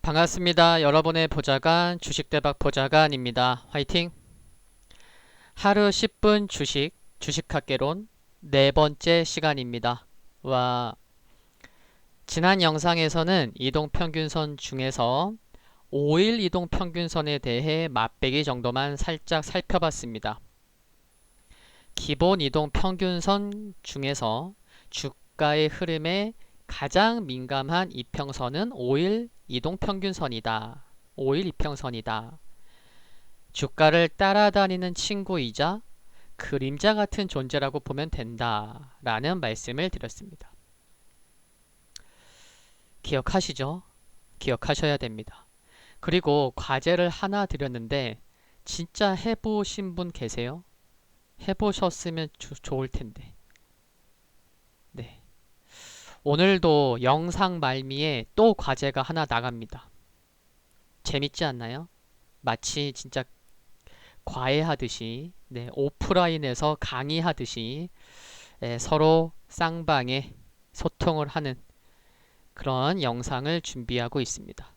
반갑습니다. 여러분의 보좌관 주식대박 보좌관입니다. 화이팅! 하루 10분 주식학개론 네 번째 시간입니다. 와, 지난 영상에서는 이동평균선 중에서 5일 이동평균선에 대해 맛배기 정도만 살짝 살펴봤습니다. 기본 이동평균선 중에서 주가의 흐름에 가장 민감한 이평선은 5일 이동평균선이다. 5일 이평선이다. 주가를 따라다니는 친구이자 그림자 같은 존재라고 보면 된다. 라는 말씀을 드렸습니다. 기억하시죠? 기억하셔야 됩니다. 그리고 과제를 하나 드렸는데 진짜 해보신 분 계세요? 해보셨으면 좋을 텐데. 네. 오늘도 영상 말미에 또 과제가 하나 나갑니다. 재밌지 않나요? 마치 진짜 과외하듯이, 오프라인에서 강의하듯이 서로 쌍방에 소통을 하는 그런 영상을 준비하고 있습니다.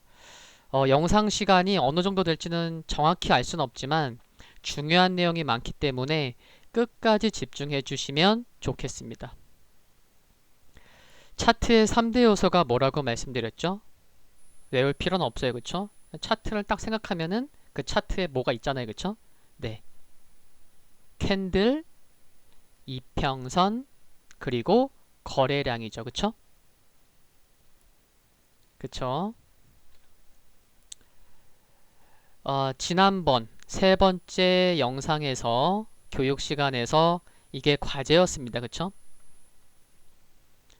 영상 시간이 어느 정도 될지는 정확히 알 수는 없지만 중요한 내용이 많기 때문에 끝까지 집중해 주시면 좋겠습니다. 차트의 3대 요소가 뭐라고 말씀드렸죠? 외울 필요는 없어요. 그쵸? 차트를 딱 생각하면은 그 차트에 뭐가 있잖아요. 그쵸? 네. 캔들, 이평선, 그리고 거래량이죠. 그쵸? 그쵸? 지난번 세 번째 영상에서 교육 시간에서 이게 과제였습니다. 그쵸?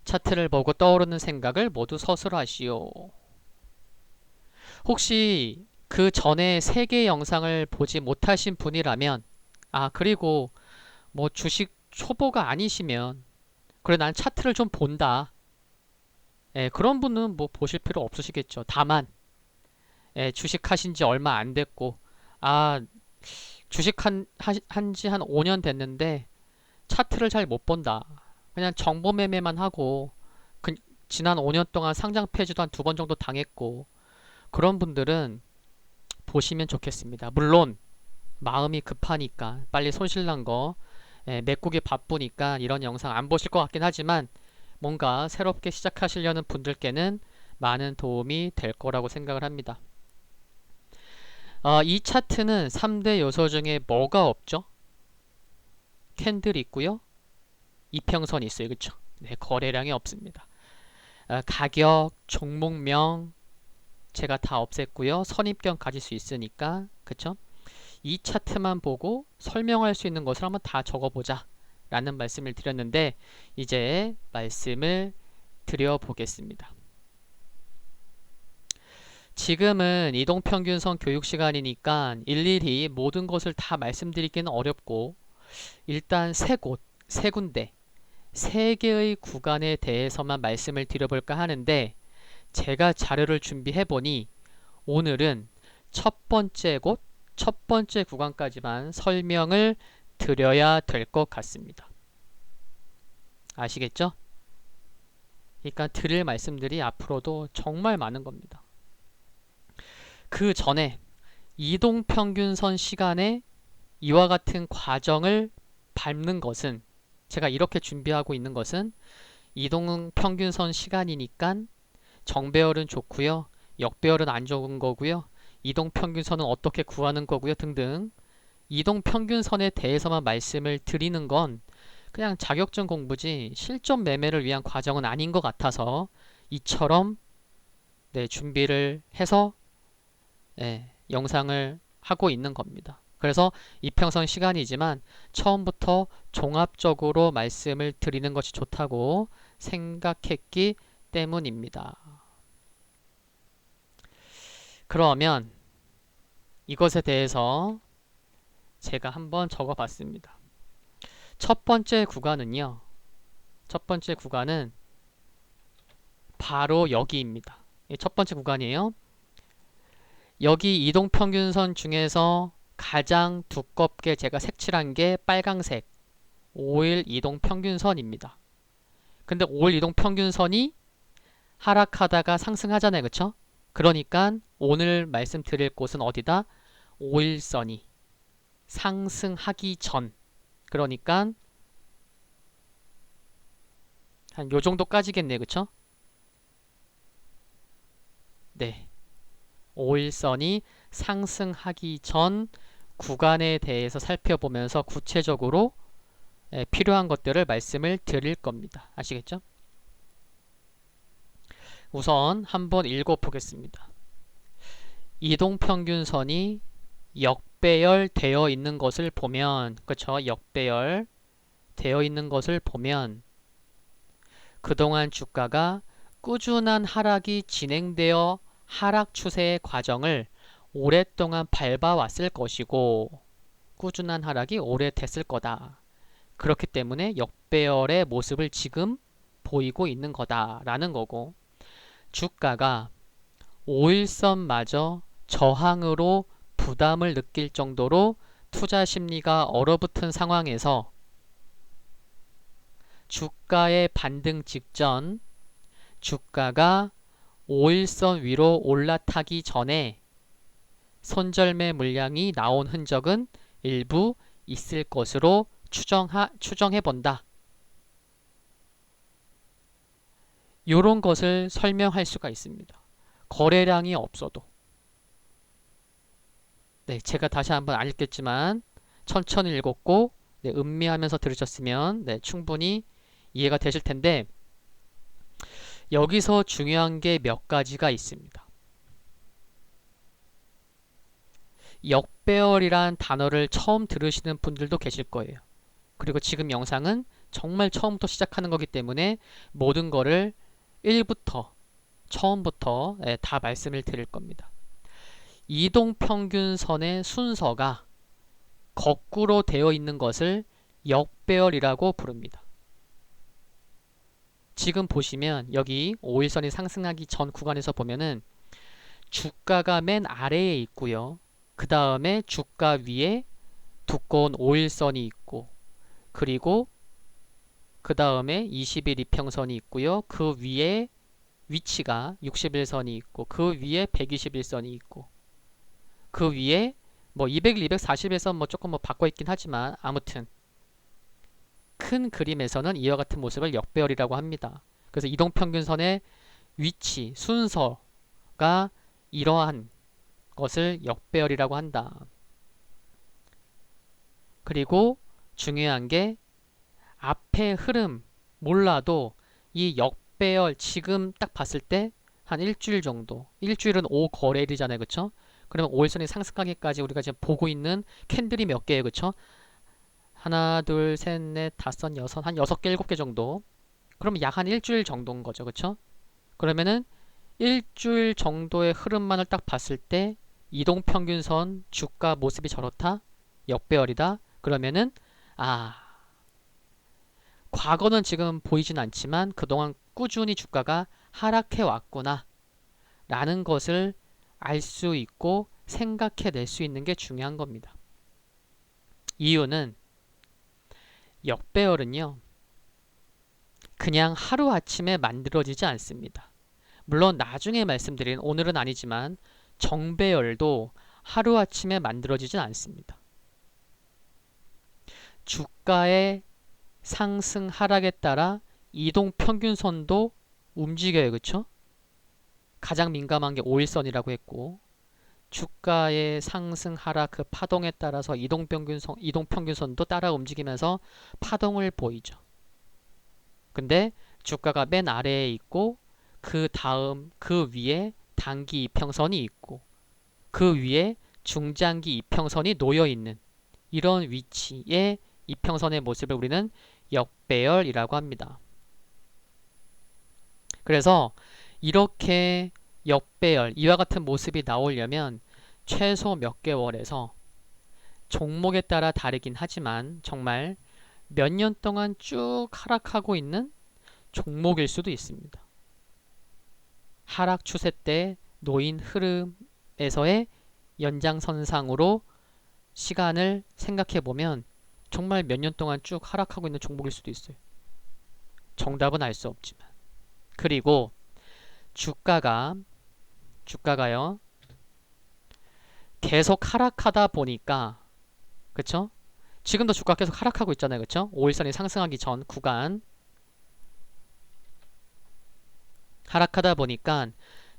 차트를 보고 떠오르는 생각을 모두 서술하시오. 혹시 그 전에 세 개 영상을 보지 못하신 분이라면 그리고 뭐 주식 초보가 아니시면 그래 난 차트를 좀 본다. 그런 분은 뭐 보실 필요 없으시겠죠. 다만 주식 하신 지 얼마 안 됐고 주식 한지 한 5년 됐는데 차트를 잘 못 본다. 그냥 정보 매매만 하고 지난 5년 동안 상장 폐지도 한 2번 정도 당했고 그런 분들은 보시면 좋겠습니다. 물론 마음이 급하니까 빨리 손실난 거 메꾸기 바쁘니까 이런 영상 안 보실 것 같긴 하지만 뭔가 새롭게 시작하시려는 분들께는 많은 도움이 될 거라고 생각을 합니다. 이 차트는 3대 요소 중에 뭐가 없죠? 캔들 있고요. 이평선 있어요. 그쵸? 네, 거래량이 없습니다. 가격, 종목명 제가 다 없앴고요. 선입견 가질 수 있으니까 그쵸? 이 차트만 보고 설명할 수 있는 것을 한번 다 적어보자 라는 말씀을 드렸는데 이제 말씀을 드려보겠습니다. 지금은 이동평균선 교육 시간이니까 일일이 모든 것을 다 말씀드리기는 어렵고 일단 세 군데, 세 개의 구간에 대해서만 말씀을 드려볼까 하는데 제가 자료를 준비해보니 오늘은 첫 번째 구간까지만 설명을 드려야 될 것 같습니다. 아시겠죠? 그러니까 드릴 말씀들이 앞으로도 정말 많은 겁니다. 그 전에 이동평균선 시간에 이와 같은 과정을 밟는 것은 제가 이렇게 준비하고 있는 것은 이동평균선 시간이니까 정배열은 좋고요. 역배열은 안 좋은 거고요. 이동평균선은 어떻게 구하는 거고요. 등등 이동평균선에 대해서만 말씀을 드리는 건 그냥 자격증 공부지 실전 매매를 위한 과정은 아닌 것 같아서 이처럼 준비를 해서 영상을 하고 있는 겁니다. 그래서 이평선 시간이지만 처음부터 종합적으로 말씀을 드리는 것이 좋다고 생각했기 때문입니다. 그러면 이것에 대해서 제가 한번 적어 봤습니다. 첫 번째 구간은 바로 여기입니다. 첫 번째 구간이에요. 여기 이동평균선 중에서 가장 두껍게 제가 색칠한 게 빨강색 5일 이동평균선입니다. 근데 5일 이동평균선이 하락하다가 상승하잖아요. 그쵸? 그러니까 오늘 말씀드릴 곳은 어디다? 5일선이 상승하기 전. 그러니까 한 요 정도까지겠네. 그쵸? 네. 5일선이 상승하기 전 구간에 대해서 살펴보면서 구체적으로 필요한 것들을 말씀을 드릴 겁니다. 아시겠죠? 우선 한번 읽어보겠습니다. 이동평균선이 역배열 되어 있는 것을 보면, 그쵸? 역배열 되어 있는 것을 보면 그동안 주가가 꾸준한 하락이 진행되어 하락 추세의 과정을 오랫동안 밟아왔을 것이고 꾸준한 하락이 오래됐을 거다. 그렇기 때문에 역배열의 모습을 지금 보이고 있는 거다라는 거고, 주가가 5일선마저 저항으로 부담을 느낄 정도로 투자 심리가 얼어붙은 상황에서 주가의 반등 직전 주가가 5일선 위로 올라타기 전에 손절매 물량이 나온 흔적은 일부 있을 것으로 추정해 본다. 이런 것을 설명할 수가 있습니다. 거래량이 없어도. 네, 제가 다시 한번 안 읽겠지만 천천히 읽었고 음미하면서 들으셨으면 충분히 이해가 되실 텐데, 여기서 중요한 게 몇 가지가 있습니다. 역배열이란 단어를 처음 들으시는 분들도 계실 거예요. 그리고 지금 영상은 정말 처음부터 시작하는 거기 때문에 모든 거를 1부터 처음부터 다 말씀을 드릴 겁니다. 이동평균선의 순서가 거꾸로 되어 있는 것을 역배열이라고 부릅니다. 지금 보시면 여기 5일선이 상승하기 전 구간에서 보면은 주가가 맨 아래에 있고요. 그 다음에 주가 위에 두꺼운 5일선이 있고, 그리고 그 다음에 20일 이평선이 있고요. 그 위에 위치가 60일선이 있고, 그 위에 121선이 있고, 그 위에 뭐 200일, 240일선 뭐 조금 바꿔 있긴 하지만 아무튼 큰 그림에서는 이와 같은 모습을 역배열이라고 합니다. 그래서 이동평균선의 위치, 순서가 이러한 것을 역배열이라고 한다. 그리고 중요한 게 앞의 흐름 몰라도 이 역배열 지금 딱 봤을 때 한 일주일 정도, 일주일은 5거래일이잖아요. 그쵸? 그러면 5일선이 상승하기까지 우리가 지금 보고 있는 캔들이 몇 개예요. 그쵸? 하나, 둘, 셋, 넷, 다섯, 여섯, 한 6개, 7개 정도. 그러면 약 한 일주일 정도인 거죠. 그쵸? 그러면은 일주일 정도의 흐름만을 딱 봤을 때 이동평균선 주가 모습이 저렇다? 역배열이다? 그러면은 과거는 지금 보이진 않지만 그동안 꾸준히 주가가 하락해 왔구나 라는 것을 알 수 있고 생각해낼 수 있는 게 중요한 겁니다. 이유는 역배열은요, 그냥 하루아침에 만들어지지 않습니다. 물론 나중에 말씀드린, 오늘은 아니지만 정배열도 하루아침에 만들어지진 않습니다. 주가의 상승 하락에 따라 이동평균선도 움직여요. 그쵸? 가장 민감한 게 5일선이라고 했고, 주가의 상승 하락 그 파동에 따라서 이동평균선도 따라 움직이면서 파동을 보이죠. 근데 주가가 맨 아래에 있고 그 다음 그 위에 단기 이평선이 있고 그 위에 중장기 이평선이 놓여 있는 이런 위치의 이평선의 모습을 우리는 역배열이라고 합니다. 그래서 이렇게 역배열, 이와 같은 모습이 나오려면 최소 몇 개월에서 종목에 따라 다르긴 하지만 정말 몇 년 동안 쭉 하락하고 있는 종목일 수도 있습니다. 하락 추세 때 놓인 흐름에서의 연장선상으로 시간을 생각해 보면 정말 몇 년 동안 쭉 하락하고 있는 종목일 수도 있어요. 정답은 알 수 없지만. 그리고 주가가 주가가요. 계속 하락하다 보니까 그쵸? 지금도 주가 계속 하락하고 있잖아요. 그쵸? 5일선이 상승하기 전 구간 하락하다 보니까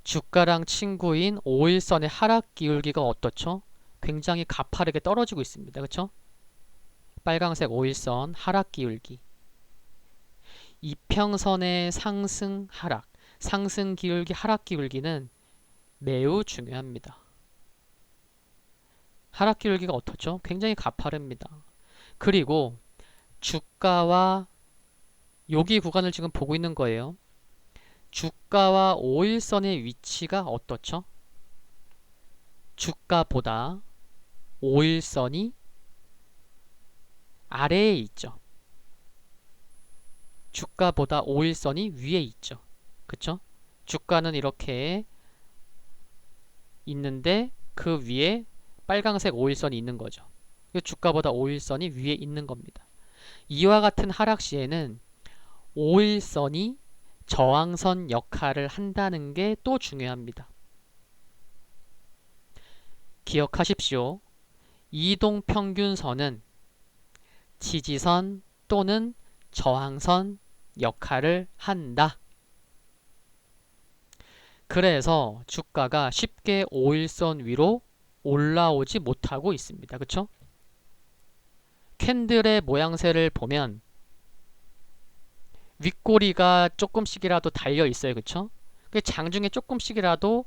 주가랑 친구인 5일선의 하락 기울기가 어떻죠? 굉장히 가파르게 떨어지고 있습니다. 그쵸? 빨강색 5일선 하락 기울기, 이평선의 상승 하락, 상승 기울기 하락 기울기는 매우 중요합니다. 하락 기울기가 어떻죠? 굉장히 가파릅니다. 그리고 주가와 여기 구간을 지금 보고 있는 거예요. 주가와 5일선의 위치가 어떻죠? 주가보다 5일선이 아래에 있죠. 주가보다 5일선이 위에 있죠. 그쵸? 주가는 이렇게 있는데 그 위에 빨강색 5일선이 있는 거죠. 주가보다 5일선이 위에 있는 겁니다. 이와 같은 하락 시에는 5일선이 저항선 역할을 한다는 게 또 중요합니다. 기억하십시오. 이동평균선은 지지선 또는 저항선 역할을 한다. 그래서 주가가 쉽게 5일선 위로 올라오지 못하고 있습니다. 그쵸? 캔들의 모양새를 보면 윗꼬리가 조금씩이라도 달려 있어요. 그쵸? 장중에 조금씩이라도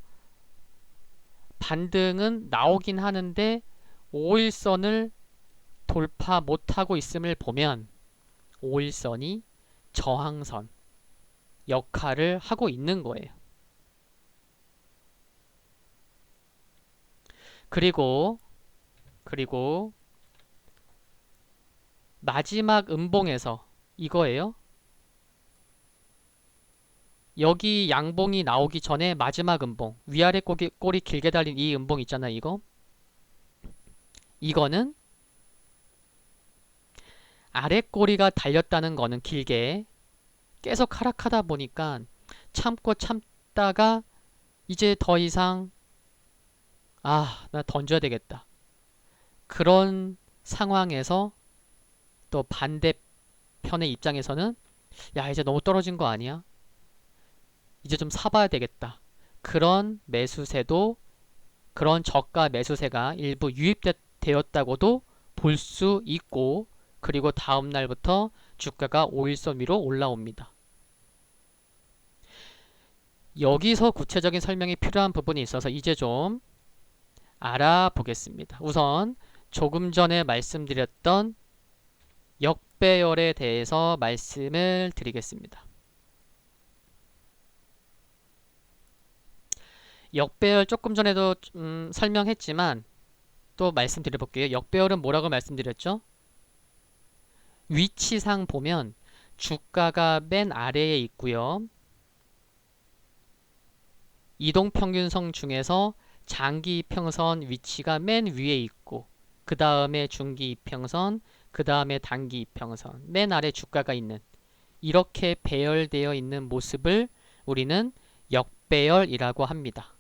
반등은 나오긴 하는데 5일선을 돌파 못하고 있음을 보면 5일선이 저항선 역할을 하고 있는 거예요. 그리고 마지막 음봉에서 이거예요. 여기 양봉이 나오기 전에 마지막 음봉, 위아래 꼬리 길게 달린 이 음봉 있잖아요. 이거는 아래 꼬리가 달렸다는 거는 길게 계속 하락하다 보니까 참다가 이제 더 이상 나 던져야 되겠다. 그런 상황에서 또 반대편의 입장에서는 야, 이제 너무 떨어진 거 아니야? 이제 좀 사봐야 되겠다. 그런 매수세도, 그런 저가 매수세가 일부 유입되었다고도 볼 수 있고, 그리고 다음 날부터 주가가 5일선 위로 올라옵니다. 여기서 구체적인 설명이 필요한 부분이 있어서 이제 좀 알아보겠습니다. 우선 조금 전에 말씀드렸던 역배열에 대해서 말씀을 드리겠습니다. 역배열 조금 전에도 설명했지만 또 말씀드려볼게요. 역배열은 뭐라고 말씀드렸죠? 위치상 보면 주가가 맨 아래에 있고요. 이동평균선 중에서 장기이평선 위치가 맨 위에 있고 그 다음에 중기이평선, 그 다음에 단기이평선, 맨 아래 주가가 있는 이렇게 배열되어 있는 모습을 우리는 역배열이라고 합니다.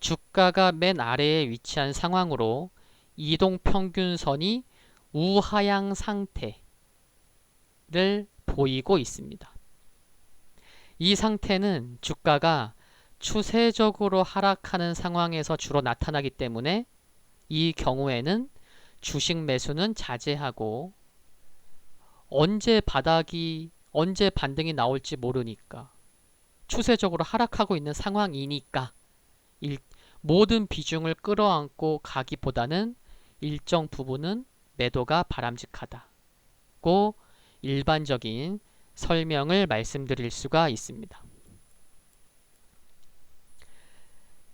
주가가 맨 아래에 위치한 상황으로 이동평균선이 우하향 상태를 보이고 있습니다. 이 상태는 주가가 추세적으로 하락하는 상황에서 주로 나타나기 때문에 이 경우에는 주식 매수는 자제하고 언제 반등이 나올지 모르니까 추세적으로 하락하고 있는 상황이니까 모든 비중을 끌어안고 가기보다는 일정 부분은 매도가 바람직하다고 일반적인 설명을 말씀드릴 수가 있습니다.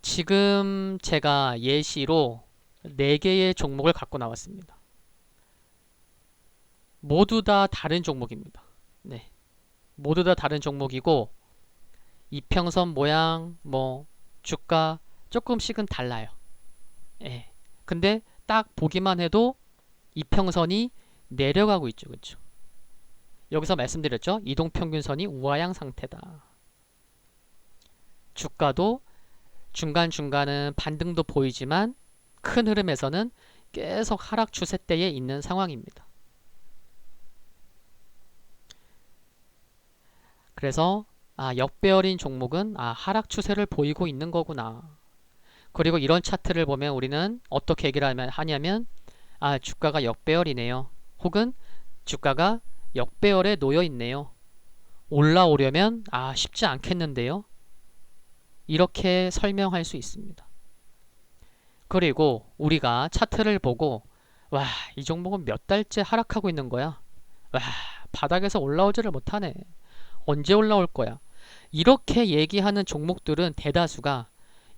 지금 제가 예시로 4개의 종목을 갖고 나왔습니다. 모두 다 다른 종목입니다. 네. 모두 다 다른 종목이고 이평선 모양, 주가 조금씩은 달라요. 예. 근데 딱 보기만 해도 이평선이 내려가고 있죠. 그렇죠? 여기서 말씀드렸죠. 이동평균선이 우하향 상태다. 주가도 중간중간은 반등도 보이지만 큰 흐름에서는 계속 하락 추세대에 있는 상황입니다. 그래서 역배열인 종목은 하락 추세를 보이고 있는 거구나. 그리고 이런 차트를 보면 우리는 어떻게 얘기를 하냐면 주가가 역배열이네요. 혹은 주가가 역배열에 놓여 있네요. 올라오려면 쉽지 않겠는데요. 이렇게 설명할 수 있습니다. 그리고 우리가 차트를 보고 와, 이 종목은 몇 달째 하락하고 있는 거야. 와, 바닥에서 올라오지를 못하네. 언제 올라올 거야. 이렇게 얘기하는 종목들은 대다수가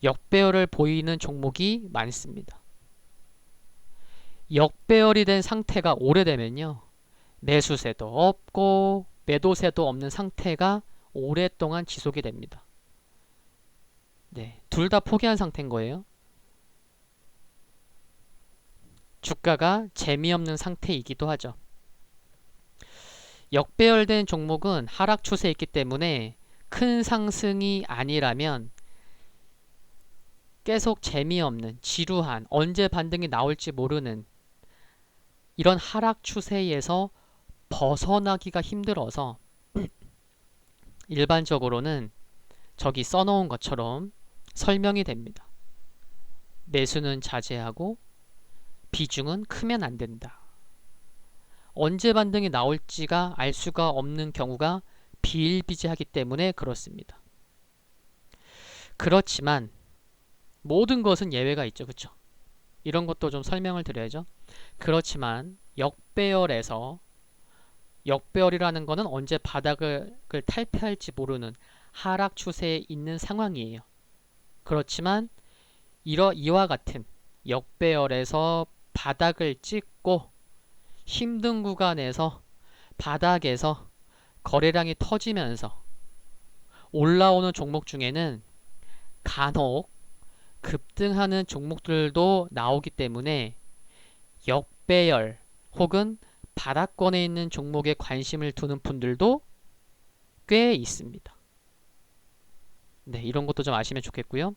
역배열을 보이는 종목이 많습니다. 역배열이 된 상태가 오래되면요. 매수세도 없고 매도세도 없는 상태가 오랫동안 지속이 됩니다. 네, 둘 다 포기한 상태인 거예요. 주가가 재미없는 상태이기도 하죠. 역배열된 종목은 하락 추세에 있기 때문에 큰 상승이 아니라면 계속 재미없는 지루한 언제 반등이 나올지 모르는 이런 하락 추세에서 벗어나기가 힘들어서 일반적으로는 저기 써놓은 것처럼 설명이 됩니다. 매수는 자제하고 비중은 크면 안 된다. 언제 반등이 나올지가 알 수가 없는 경우가 비일비재하기 때문에 그렇습니다. 그렇지만 모든 것은 예외가 있죠. 그렇죠? 이런 것도 좀 설명을 드려야죠. 그렇지만 역배열이라는 것은 언제 바닥을 탈피할지 모르는 하락 추세에 있는 상황이에요. 그렇지만 이와 같은 역배열에서 바닥을 찍고 힘든 구간에서 바닥에서 거래량이 터지면서 올라오는 종목 중에는 간혹 급등하는 종목들도 나오기 때문에 역배열 혹은 바닥권에 있는 종목에 관심을 두는 분들도 꽤 있습니다. 네, 이런 것도 좀 아시면 좋겠고요.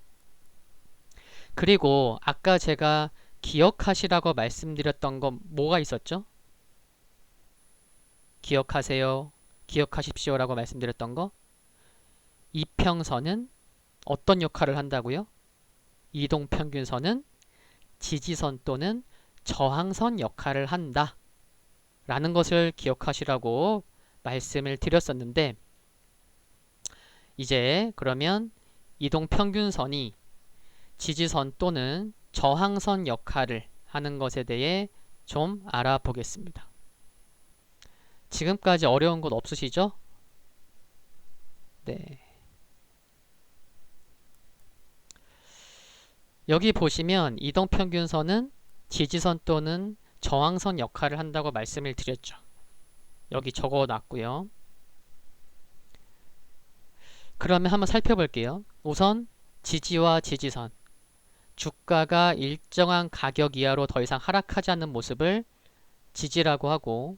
그리고 아까 제가 기억하시라고 말씀드렸던 거 뭐가 있었죠? 기억하세요. 기억하십시오 라고 말씀드렸던 거. 이평선은 어떤 역할을 한다고요? 이동평균선은 지지선 또는 저항선 역할을 한다 라는 것을 기억하시라고 말씀을 드렸었는데, 이제 그러면 이동평균선이 지지선 또는 저항선 역할을 하는 것에 대해 좀 알아보겠습니다. 지금까지 어려운 것 없으시죠? 네. 여기 보시면 이동평균선은 지지선 또는 저항선 역할을 한다고 말씀을 드렸죠. 여기 적어 놨고요. 그러면 한번 살펴볼게요. 우선 지지와 지지선, 주가가 일정한 가격 이하로 더 이상 하락하지 않는 모습을 지지라고 하고,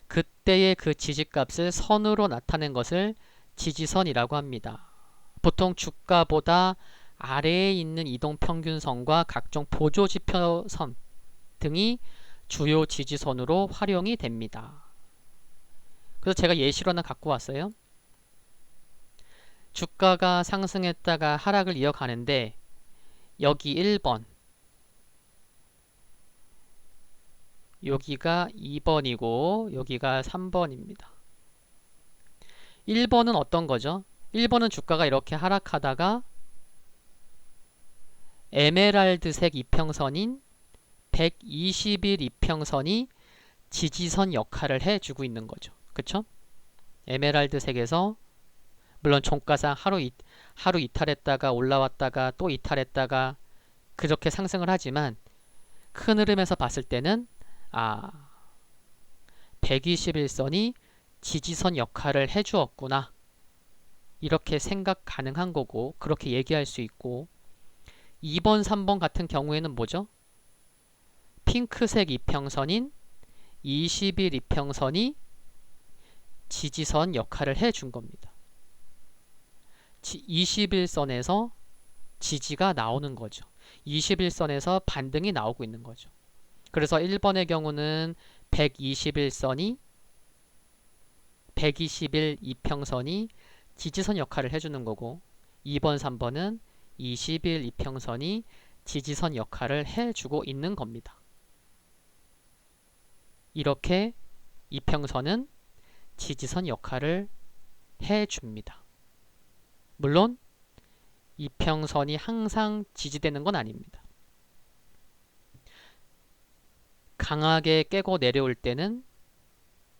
그때의 그 지지값을 선으로 나타낸 것을 지지선이라고 합니다. 보통 주가보다 아래에 있는 이동평균선과 각종 보조지표선 등이 주요 지지선으로 활용이 됩니다. 그래서 제가 예시로 하나 갖고 왔어요. 주가가 상승했다가 하락을 이어가는데 여기 1번, 여기가 2번이고 여기가 3번입니다. 1번은 어떤 거죠? 1번은 주가가 이렇게 하락하다가 에메랄드색 이평선인 120일 이평선이 지지선 역할을 해주고 있는 거죠. 그쵸? 에메랄드색에서 물론 종가상 하루 이탈했다가 올라왔다가 또 이탈했다가 그렇게 상승을 하지만 큰 흐름에서 봤을 때는 121선이 지지선 역할을 해주었구나, 이렇게 생각 가능한 거고 그렇게 얘기할 수 있고, 2번, 3번 같은 경우에는 뭐죠? 핑크색 이평선인 20일 이평선이 지지선 역할을 해준 겁니다. 21선에서 지지가 나오는 거죠. 21선에서 반등이 나오고 있는 거죠. 그래서 1번의 경우는 121선이 121 이평선이 지지선 역할을 해주는 거고 2번, 3번은 21 이평선이 지지선 역할을 해주고 있는 겁니다. 이렇게 이평선은 지지선 역할을 해줍니다. 물론 이평선이 항상 지지되는 건 아닙니다. 강하게 깨고 내려올 때는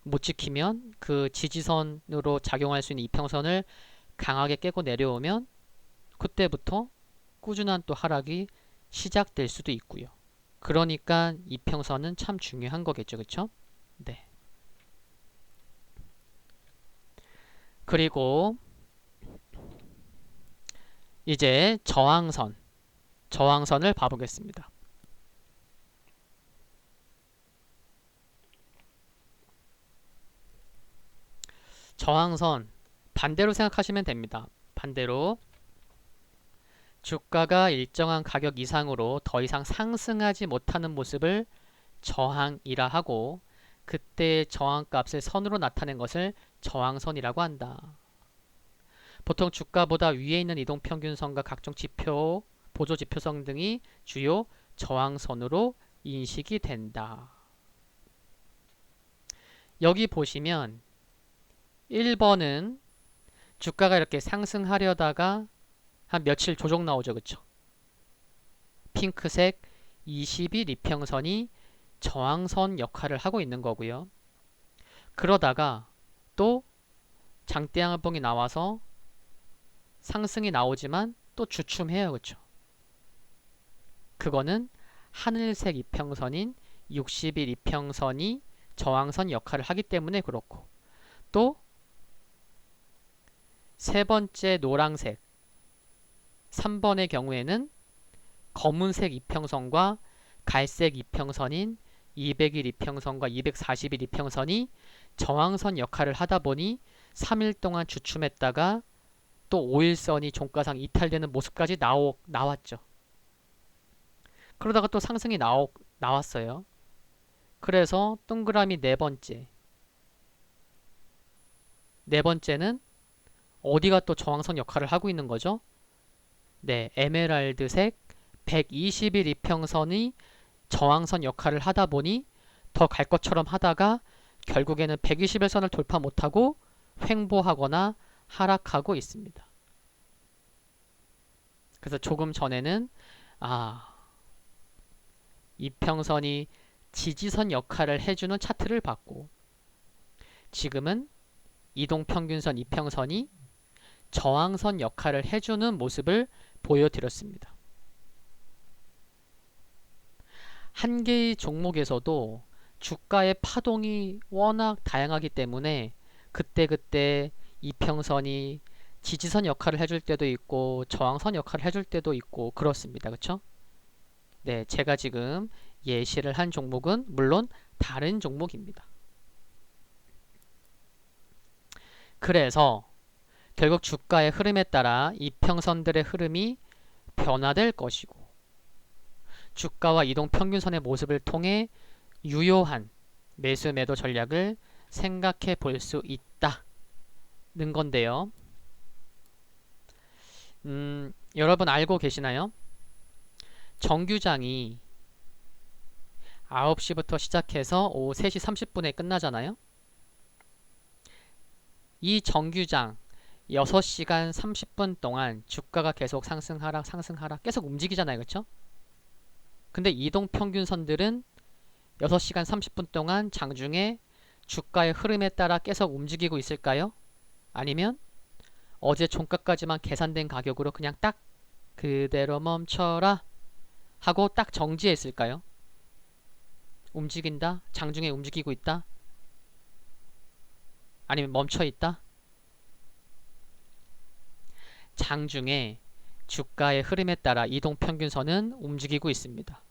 못 지키면 그 지지선으로 작용할 수 있는 이평선을 강하게 깨고 내려오면 그때부터 꾸준한 또 하락이 시작될 수도 있고요. 그러니까 이평선은 참 중요한 거겠죠. 그쵸? 네. 그리고 이제 저항선을 봐보겠습니다. 저항선 반대로 생각하시면 됩니다. 반대로 주가가 일정한 가격 이상으로 더 이상 상승하지 못하는 모습을 저항이라 하고 그때의 저항값을 선으로 나타낸 것을 저항선이라고 한다. 보통 주가보다 위에 있는 이동평균선과 각종 지표, 보조지표선 등이 주요 저항선으로 인식이 된다. 여기 보시면 1번은 주가가 이렇게 상승하려다가 한 며칠 조정 나오죠. 그쵸? 핑크색 20일 이평선이 저항선 역할을 하고 있는 거고요. 그러다가 또 장대양봉이 나와서 상승이 나오지만 또 주춤해요. 그쵸? 그거는 하늘색 이평선인 60일 이평선이 저항선 역할을 하기 때문에 그렇고 또 세 번째 노란색 3번의 경우에는 검은색 이평선과 갈색 이평선인 200일 이평선과 240일 이평선이 저항선 역할을 하다 보니 3일 동안 주춤했다가 또 5일선이 종가상 이탈되는 모습까지 나왔죠. 그러다가 또 상승이 나왔어요. 그래서 동그라미 네 번째는 어디가 또 저항선 역할을 하고 있는 거죠? 네, 에메랄드색 120일 이평선이 저항선 역할을 하다 보니 더 갈 것처럼 하다가 결국에는 121선을 돌파 못하고 횡보하거나 하락하고 있습니다. 그래서 조금 전에는 이평선이 지지선 역할을 해주는 차트를 봤고 지금은 이동평균선 이평선이 저항선 역할을 해주는 모습을 보여드렸습니다. 한 개의 종목에서도 주가의 파동이 워낙 다양하기 때문에 그때그때 이평선이 지지선 역할을 해줄 때도 있고 저항선 역할을 해줄 때도 있고 그렇습니다. 그쵸? 네, 제가 지금 예시를 한 종목은 물론 다른 종목입니다. 그래서 결국 주가의 흐름에 따라 이평선들의 흐름이 변화될 것이고 주가와 이동평균선의 모습을 통해 유효한 매수 매도 전략을 생각해 볼 수 있다는 건데요. 여러분 알고 계시나요? 정규장이 9시부터 시작해서 오후 3시 30분에 끝나잖아요. 이 정규장 6시간 30분 동안 주가가 계속 상승하락 계속 움직이잖아요. 그렇죠? 근데 이동평균선들은 6시간 30분 동안 장중에 주가의 흐름에 따라 계속 움직이고 있을까요? 아니면 어제 종가까지만 계산된 가격으로 그냥 딱 그대로 멈춰라 하고 딱 정지해 있을까요? 움직인다? 장중에 움직이고 있다? 아니면 멈춰 있다? 장중에 주가의 흐름에 따라 이동평균선은 움직이고 있습니다.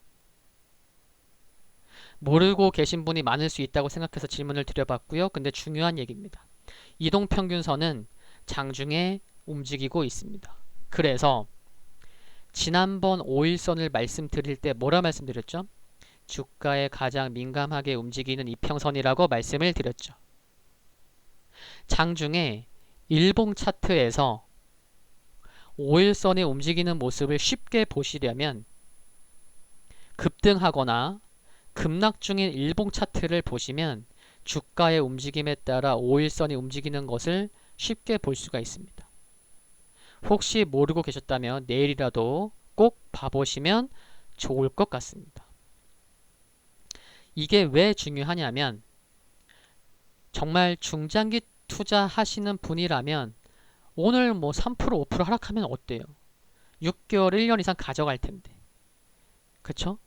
모르고 계신 분이 많을 수 있다고 생각해서 질문을 드려봤고요. 근데 중요한 얘기입니다. 이동평균선은 장중에 움직이고 있습니다. 그래서 지난번 5일선을 말씀드릴 때 뭐라 말씀드렸죠? 주가에 가장 민감하게 움직이는 이평선이라고 말씀을 드렸죠. 장중에 일봉 차트에서 5일선의 움직이는 모습을 쉽게 보시려면 급등하거나 급락 중인 일봉 차트를 보시면 주가의 움직임에 따라 5일선이 움직이는 것을 쉽게 볼 수가 있습니다. 혹시 모르고 계셨다면 내일이라도 꼭 봐보시면 좋을 것 같습니다. 이게 왜 중요하냐면 정말 중장기 투자하시는 분이라면 오늘 뭐 3% 5% 하락하면 어때요? 6개월 1년 이상 가져갈 텐데. 그쵸?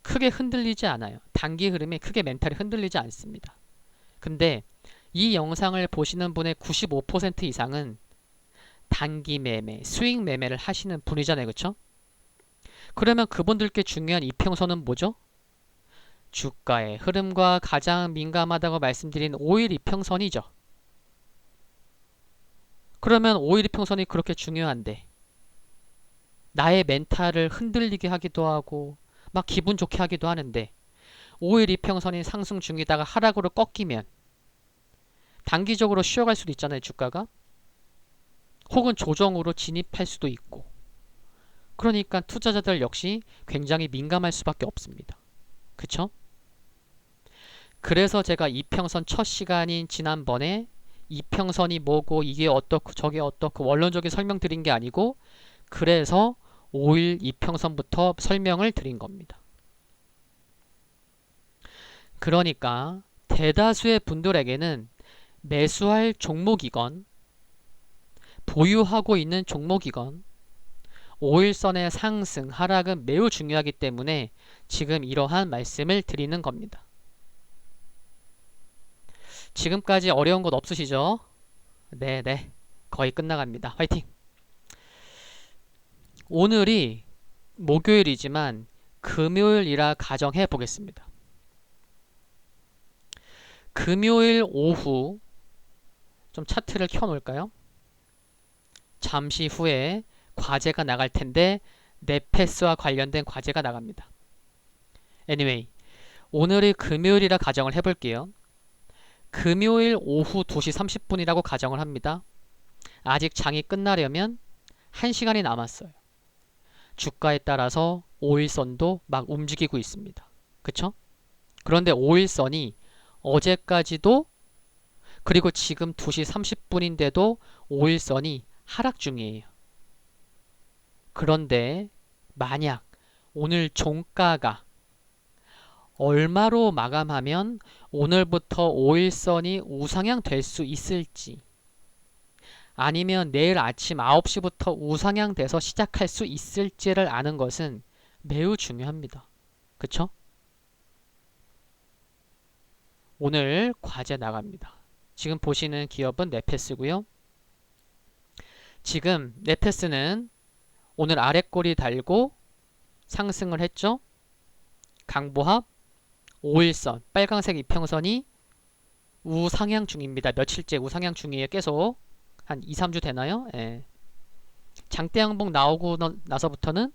크게 흔들리지 않아요. 단기 흐름에 크게 멘탈이 흔들리지 않습니다. 근데 이 영상을 보시는 분의 95% 이상은 단기 매매, 스윙 매매를 하시는 분이잖아요. 그쵸? 그러면 그분들께 중요한 이평선은 뭐죠? 주가의 흐름과 가장 민감하다고 말씀드린 5일 이평선이죠. 그러면 5일 이평선이 그렇게 중요한데 나의 멘탈을 흔들리게 하기도 하고 막 기분 좋게 하기도 하는데 5일 이평선이 상승 중이다가 하락으로 꺾이면 단기적으로 쉬어갈 수도 있잖아요. 주가가. 혹은 조정으로 진입할 수도 있고. 그러니까 투자자들 역시 굉장히 민감할 수밖에 없습니다. 그쵸? 그래서 제가 이평선 첫 시간인 지난번에 이평선이 뭐고 이게 어떻고 저게 어떻고 원론적인 설명드린 게 아니고 그래서 5일 이평선부터 설명을 드린 겁니다. 그러니까 대다수의 분들에게는 매수할 종목이건 보유하고 있는 종목이건 5일선의 상승, 하락은 매우 중요하기 때문에 지금 이러한 말씀을 드리는 겁니다. 지금까지 어려운 것 없으시죠? 네네. 거의 끝나갑니다. 화이팅! 오늘이 목요일이지만 금요일이라 가정해 보겠습니다. 금요일 오후 좀 차트를 켜 놓을까요? 잠시 후에 과제가 나갈 텐데 네페스와 관련된 과제가 나갑니다. anyway, 오늘이 금요일이라 가정을 해볼게요. 금요일 오후 2시 30분이라고 가정을 합니다. 아직 장이 끝나려면 1시간이 남았어요. 주가에 따라서 5일선도 막 움직이고 있습니다. 그쵸? 그런데 5일선이 어제까지도 그리고 지금 2시 30분인데도 5일선이 하락 중이에요. 그런데 만약 오늘 종가가 얼마로 마감하면 오늘부터 5일선이 우상향 될 수 있을지 아니면 내일 아침 9시부터 우상향 돼서 시작할 수 있을지를 아는 것은 매우 중요합니다. 그쵸? 오늘 과제 나갑니다. 지금 보시는 기업은 네페스고요. 지금 네페스는 오늘 아랫꼬리 달고 상승을 했죠. 강보합 5일선 빨강색 이평선이 우상향 중입니다. 며칠째 우상향 중이에요. 계속 한 2, 3주 되나요? 예. 장대 양봉 나오고 나서부터는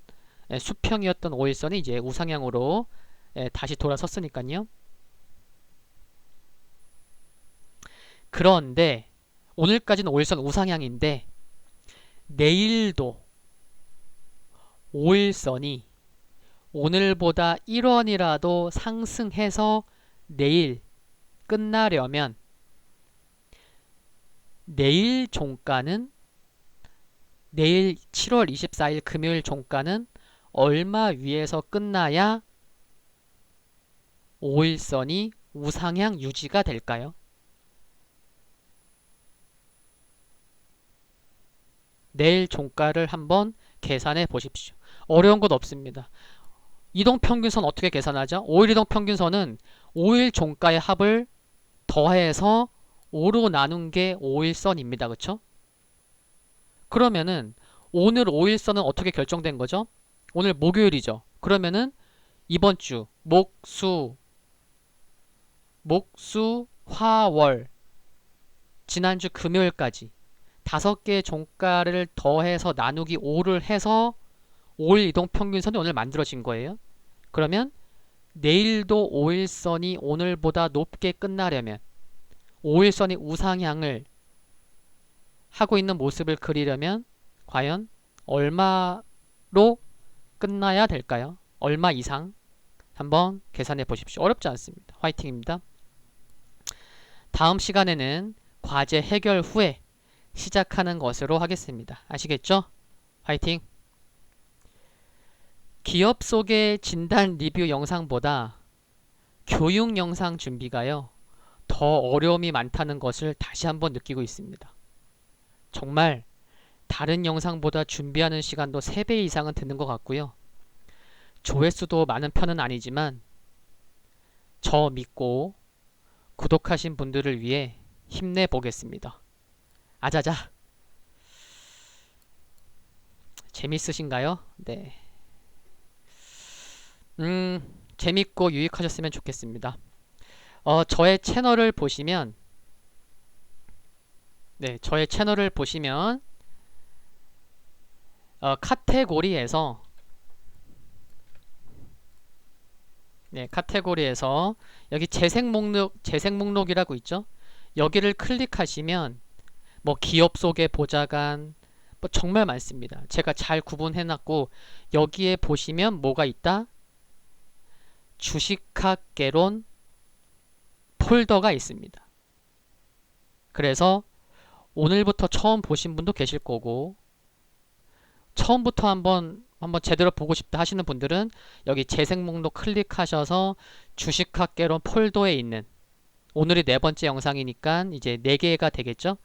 수평이었던 5일선이 이제 우상향으로 다시 돌아섰으니까요. 그런데 오늘까지는 5일선 우상향인데 내일도 5일선이 오늘보다 1원이라도 상승해서 내일 끝나려면 내일 종가는 내일 7월 24일 금요일 종가는 얼마 위에서 끝나야 5일선이 우상향 유지가 될까요? 내일 종가를 한번 계산해 보십시오. 어려운 것 없습니다. 이동평균선 어떻게 계산하죠? 5일 이동평균선은 5일 종가의 합을 더해서 5로 나눈 게 5일선입니다. 그쵸? 그러면은 오늘 5일선은 어떻게 결정된 거죠? 오늘 목요일이죠. 그러면은 이번 주 목수, 화, 월 지난주 금요일까지 5개의 종가를 더해서 나누기 5를 해서 5일 이동평균선이 오늘 만들어진 거예요. 그러면 내일도 5일선이 오늘보다 높게 끝나려면 5일선이 우상향을 하고 있는 모습을 그리려면 과연 얼마로 끝나야 될까요? 얼마 이상? 한번 계산해 보십시오. 어렵지 않습니다. 화이팅입니다. 다음 시간에는 과제 해결 후에 시작하는 것으로 하겠습니다. 아시겠죠? 화이팅! 기업 속의 진단 리뷰 영상보다 교육 영상 준비가요, 더 어려움이 많다는 것을 다시 한번 느끼고 있습니다. 정말 다른 영상보다 준비하는 시간도 3배 이상은 드는 것 같고요. 조회수도 많은 편은 아니지만 저 믿고 구독하신 분들을 위해 힘내보겠습니다. 아자자. 재밌으신가요? 네. 재밌고 유익하셨으면 좋겠습니다. 저의 채널을 보시면, 네, 저의 채널을 보시면 카테고리에서, 네, 카테고리에서 여기 재생 목록이라고 있죠? 여기를 클릭하시면 뭐 기업 속의 보좌관, 뭐 정말 많습니다. 제가 잘 구분해 놨고, 여기에 보시면 뭐가 있다? 주식학개론 폴더가 있습니다. 그래서 오늘부터 처음 보신 분도 계실 거고, 처음부터 한번 제대로 보고 싶다 하시는 분들은 여기 재생 목록 클릭하셔서 주식학개론 폴더에 있는, 오늘이 4번째 영상이니까 이제 4개가 되겠죠?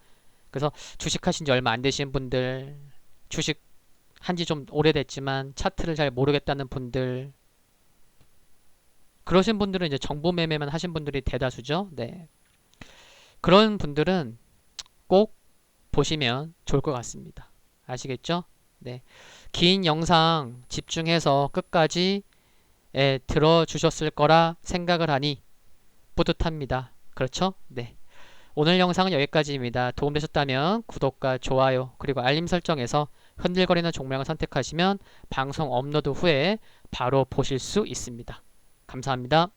그래서 주식하신 지 얼마 안 되신 분들, 주식 한지 좀 오래됐지만 차트를 잘 모르겠다는 분들, 그러신 분들은 이제 정보 매매만 하신 분들이 대다수죠. 네. 그런 분들은 꼭 보시면 좋을 것 같습니다. 아시겠죠? 네. 긴 영상 집중해서 끝까지 들어주셨을 거라 생각을 하니 뿌듯합니다. 그렇죠? 네. 오늘 영상은 여기까지입니다. 도움되셨다면 구독과 좋아요 그리고 알림 설정에서 흔들거리는 종목을 선택하시면 방송 업로드 후에 바로 보실 수 있습니다. 감사합니다.